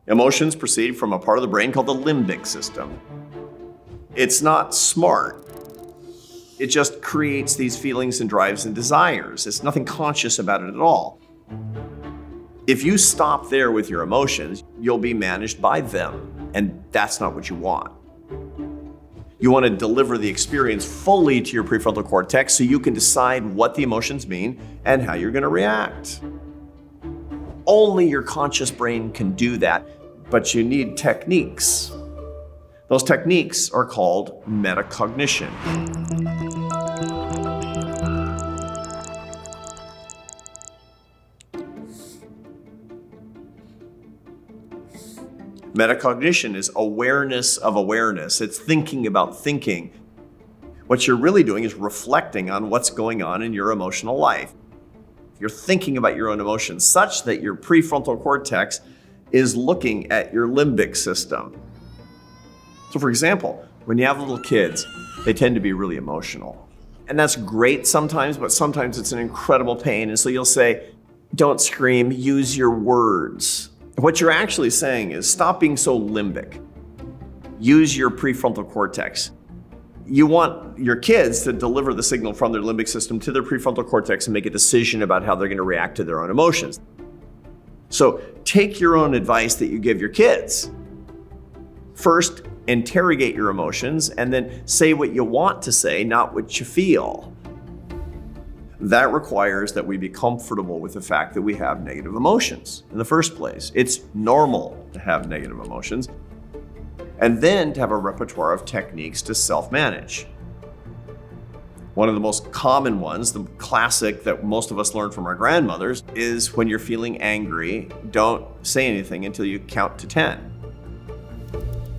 Emotions proceed from a part of the brain called the limbic system. It's not smart. It just creates these feelings and drives and desires. It's nothing conscious about it at all. If you stop there with your emotions, you'll be managed by them, and that's not what you want. You want to deliver the experience fully to your prefrontal cortex so you can decide what the emotions mean and how you're going to react. Only your conscious brain can do that, but you need techniques. Those techniques are called metacognition. Metacognition is awareness of awareness. It's thinking about thinking. What you're really doing is reflecting on what's going on in your emotional life. You're thinking about your own emotions such that your prefrontal cortex is looking at your limbic system. So for example, when you have little kids, they tend to be really emotional. And that's great sometimes, but sometimes it's an incredible pain. And so you'll say, don't scream, use your words. What you're actually saying is stop being so limbic. Use your prefrontal cortex. You want your kids to deliver the signal from their limbic system to their prefrontal cortex and make a decision about how they're going to react to their own emotions. So take your own advice that you give your kids. First, interrogate your emotions and then say what you want to say, not what you feel. That requires that we be comfortable with the fact that we have negative emotions in the first place. It's normal to have negative emotions. And then to have a repertoire of techniques to self-manage. One of the most common ones, the classic that most of us learned from our grandmothers, is when you're feeling angry, don't say anything until you count to 10.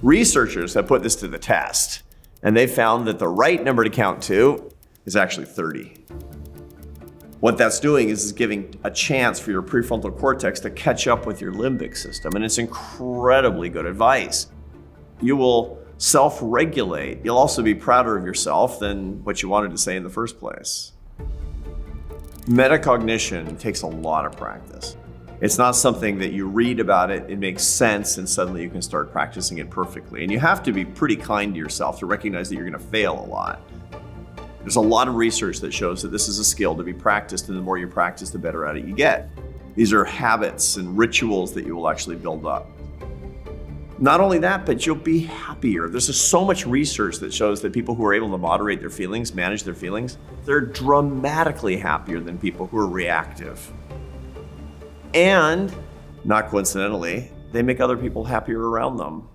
Researchers have put this to the test, and they found that the right number to count to is actually 30. What that's doing is giving a chance for your prefrontal cortex to catch up with your limbic system, and it's incredibly good advice. You will self-regulate. You'll also be prouder of yourself than what you wanted to say in the first place. Metacognition takes a lot of practice. It's not something that you read about it makes sense, and suddenly you can start practicing it perfectly. And you have to be pretty kind to yourself to recognize that you're going to fail a lot. There's a lot of research that shows that this is a skill to be practiced, and the more you practice, the better at it you get. These are habits and rituals that you will actually build up. Not only that, but you'll be happier. There's just so much research that shows that people who are able to moderate their feelings, manage their feelings, they're dramatically happier than people who are reactive. And, not coincidentally, they make other people happier around them.